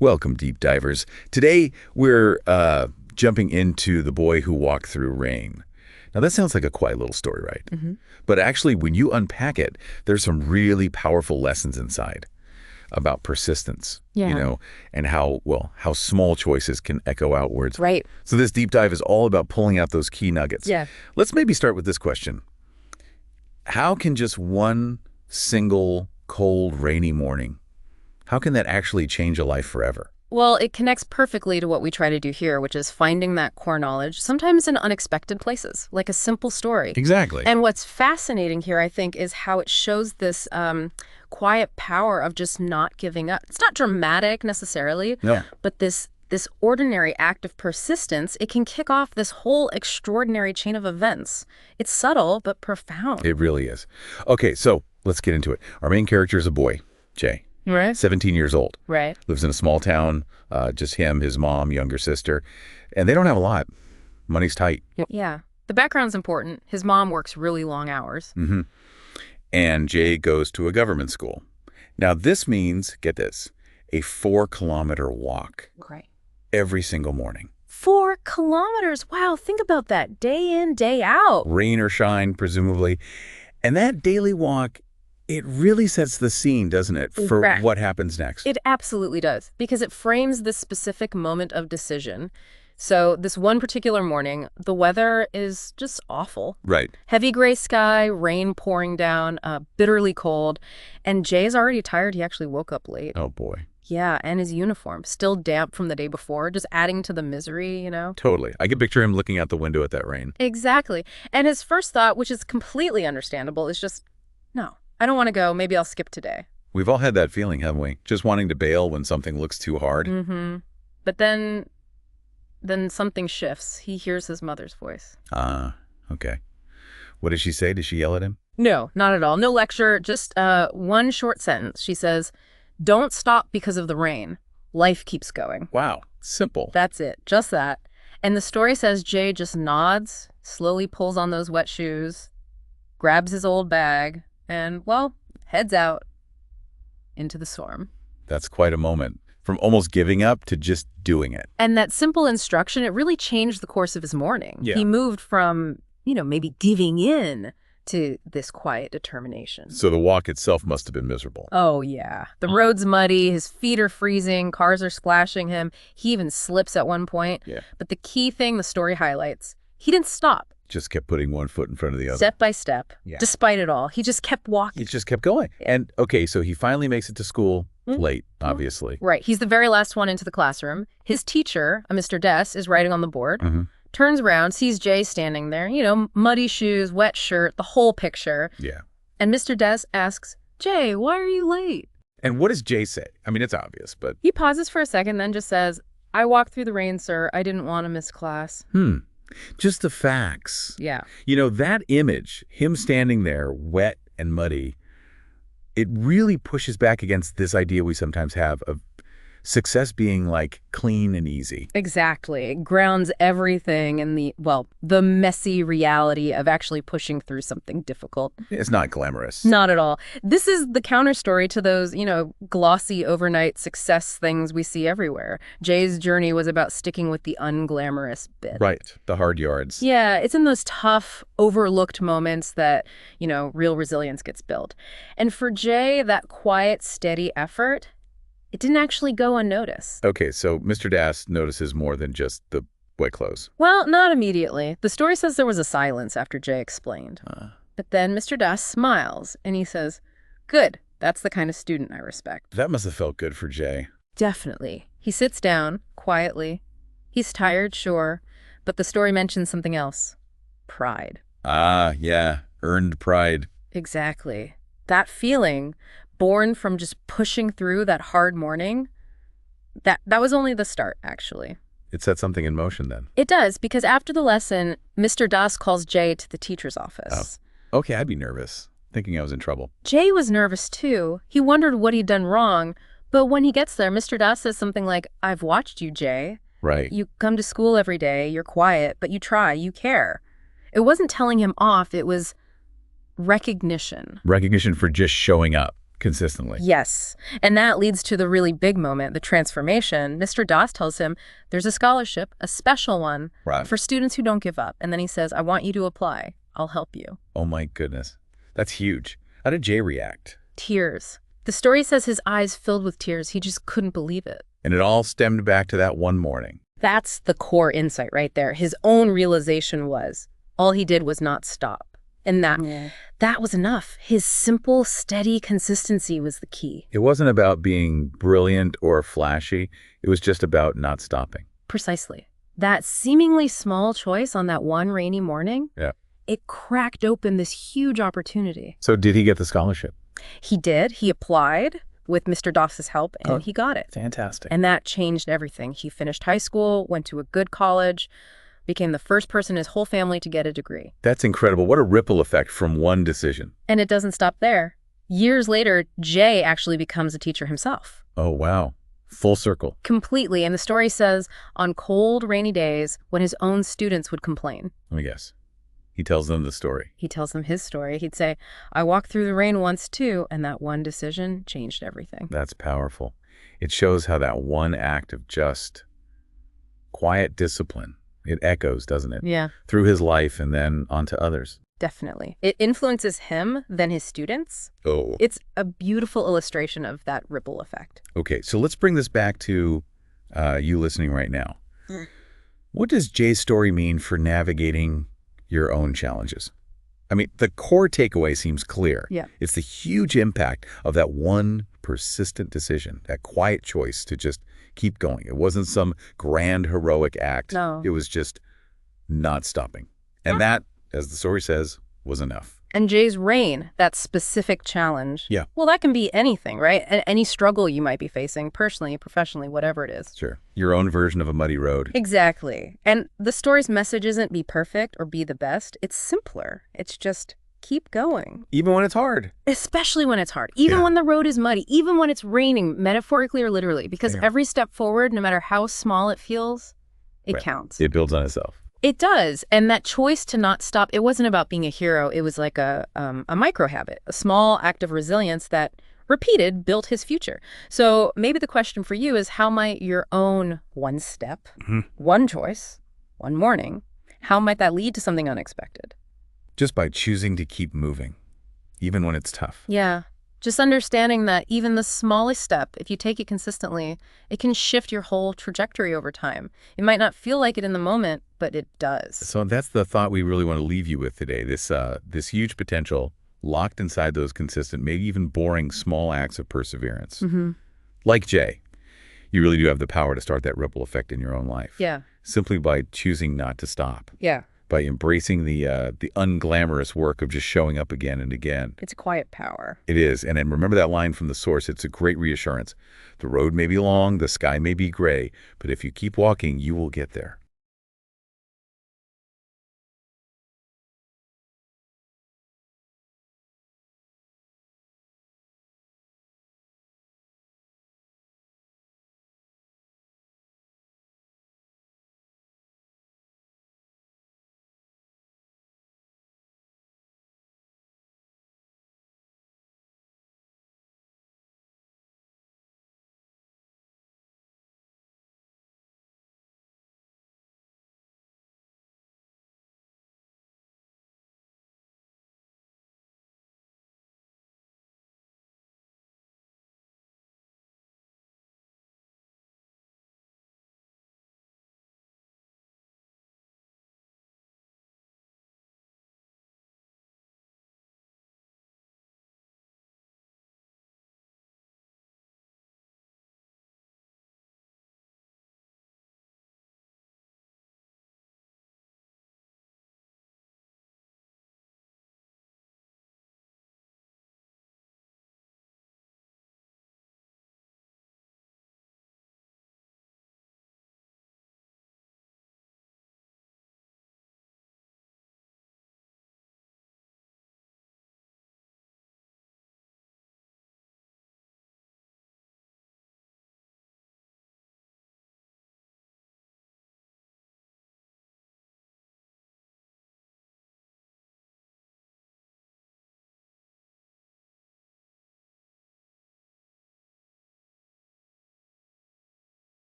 Welcome, deep divers. Today, we're jumping into The Boy Who Walked Through Rain. Now, that sounds like a quiet little story, right? But actually, when you unpack it, there's some really powerful lessons inside about persistence, Yeah. and how small choices can echo outwards. Right. So this deep dive is all about pulling out those key nuggets. Yeah. Let's maybe start with this question. How can just one single cold, rainy morning, how can that actually change a life forever? Well, it connects perfectly to what we try to do here, which is finding that core knowledge, sometimes in unexpected places, like a simple story. Exactly. And what's fascinating here, I think, is how it shows this quiet power of just not giving up. It's not dramatic necessarily, No. but this ordinary act of persistence, it can kick off this whole extraordinary chain of events. It's subtle, but profound. It really is. Okay, so let's get into it. Our main character is a boy, Jay, Right. 17 years old, Right. lives in a small town, just him, his mom, younger sister, and they don't have a lot. Money's tight. Yeah. The background's important. His mom works really long hours. And Jay goes to a government school. Now, this means, get this, a 4-kilometer walk Great. every single morning. 4 kilometers. Wow, think about that. Day in, day out. Rain or shine, presumably. And that daily walk, it really sets the scene, doesn't it, for Correct. what happens next? It absolutely does, because it frames this specific moment of decision. So this one particular morning, the weather is just awful. Right. Heavy gray sky, rain pouring down, bitterly cold. And Jay's already tired. He actually woke up late. Oh, boy. Yeah, and his uniform, still damp from the day before, just adding to the misery. Totally. I can picture him looking out the window at that rain. Exactly. And his first thought, which is completely understandable, is just, no, I don't want to go. Maybe I'll skip today. We've all had that feeling, haven't we? Just wanting to bail when something looks too hard. But then something shifts. He hears his mother's voice. Okay. What does she say? Does she yell at him? No, not at all. No lecture, just one short sentence. She says, "Don't stop because of the rain. Life keeps going." Wow. Simple. That's it, just that. And the story says Jay just nods, slowly pulls on those wet shoes, grabs his old bag, and, well, heads out into the storm. That's quite a moment. From almost giving up to just doing it. And that simple instruction, it really changed the course of his morning. Yeah. He moved from, maybe giving in to this quiet determination. So the walk itself must have been miserable. Oh, yeah. The road's muddy, his feet are freezing, cars are splashing him. He even slips at one point. Yeah. But the key thing the story highlights, he didn't stop. Just kept putting one foot in front of the other. Step by step, Yeah. despite it all. He just kept walking. He just kept going. And, okay, so he finally makes it to school late, obviously. Right. He's the very last one into the classroom. His teacher, a Mr. Dess, is writing on the board. Turns around, sees Jay standing there, muddy shoes, wet shirt, the whole picture. Yeah. And Mr. Dess asks, "Jay, why are you late?" And what does Jay say? I mean, it's obvious, but... He pauses for a second, then just says, "I walked through the rain, sir. I didn't want to miss class." Just the facts. Yeah. That image, him standing there, wet and muddy, it really pushes back against this idea we sometimes have of success being like clean and easy. Exactly. It grounds everything in the messy reality of actually pushing through something difficult. It's not glamorous. Not at all. This is the counter story to those, glossy overnight success things we see everywhere. Jay's journey was about sticking with the unglamorous bit. Right. The hard yards. Yeah, it's in those tough, overlooked moments that, real resilience gets built. And for Jay, that quiet, steady effort, it didn't actually go unnoticed. Okay, so Mr. Dass notices more than just the wet clothes. Well, not immediately. The story says there was a silence after Jay explained. But then Mr. Dass smiles, and he says, "Good. That's the kind of student I respect." That must have felt good for Jay. Definitely. He sits down, quietly. He's tired, sure, but the story mentions something else. Pride. Yeah. Earned pride. Exactly. That feeling, born from just pushing through that hard morning, that was only the start, actually. It set something in motion then. It does, because after the lesson, Mr. Das calls Jay to the teacher's office. Oh. Okay, I'd be nervous, thinking I was in trouble. Jay was nervous, too. He wondered what he'd done wrong. But when he gets there, Mr. Das says something like, "I've watched you, Jay. Right. You come to school every day, you're quiet, but you try, you care." It wasn't telling him off, it was recognition. Recognition for just showing up. Consistently. Yes. And that leads to the really big moment, the transformation. Mr. Doss tells him there's a scholarship, a special one, Right. for students who don't give up. And then he says, I want you to apply. I'll help you. Oh, my goodness. That's huge. How did Jay react? Tears. The story says his eyes filled with tears. He just couldn't believe it. And it all stemmed back to that one morning. That's the core insight right there. His own realization was all he did was not stop. And that was enough. His simple, steady consistency was the key. It wasn't about being brilliant or flashy. It was just about not stopping. Precisely. That seemingly small choice on that one rainy morning, it cracked open this huge opportunity. So did he get the scholarship? He did. He applied with Mr. Doss's help, and he got it. Fantastic. And that changed everything. He finished high school, went to a good college, became the first person in his whole family to get a degree. That's incredible. What a ripple effect from one decision. And it doesn't stop there. Years later, Jay actually becomes a teacher himself. Oh, wow. Full circle. Completely. And the story says on cold, rainy days when his own students would complain. Let me guess. He tells them the story. He tells them his story. He'd say, I walked through the rain once too, and that one decision changed everything. That's powerful. It shows how that one act of just quiet discipline, it echoes, doesn't it? Yeah. Through his life and then onto others. Definitely. It influences him, then his students. Oh. It's a beautiful illustration of that ripple effect. Okay, so let's bring this back to you listening right now. What does Jay's story mean for navigating your own challenges? I mean, the core takeaway seems clear. Yeah. It's the huge impact of that one persistent decision, that quiet choice to just keep going. It wasn't some grand heroic act. No. It was just not stopping. And that, as the story says, was enough. And Jay's rain, that specific challenge. Yeah. Well, that can be anything, right? Any struggle you might be facing, personally, professionally, whatever it is. Sure. Your own version of a muddy road. Exactly. And the story's message isn't be perfect or be the best. It's simpler. It's just keep going. Even when it's hard. Especially when it's hard. Even when the road is muddy. Even when it's raining, metaphorically or literally. Because every step forward, no matter how small it feels, it counts. It builds on itself. It does. And that choice to not stop, it wasn't about being a hero. It was like a micro habit, a small act of resilience that repeated built his future. So maybe the question for you is, how might your own one step, one choice, one morning, how might that lead to something unexpected? Just by choosing to keep moving, even when it's tough. Yeah. Just understanding that even the smallest step, if you take it consistently, it can shift your whole trajectory over time. It might not feel like it in the moment, but it does. So that's the thought we really want to leave you with today. This huge potential locked inside those consistent, maybe even boring small acts of perseverance. Like Jay, you really do have the power to start that ripple effect in your own life. Yeah. Simply by choosing not to stop. Yeah. By embracing the unglamorous work of just showing up again and again. It's a quiet power. It is. And then remember that line from the source. It's a great reassurance. The road may be long, the sky may be gray, but if you keep walking, you will get there.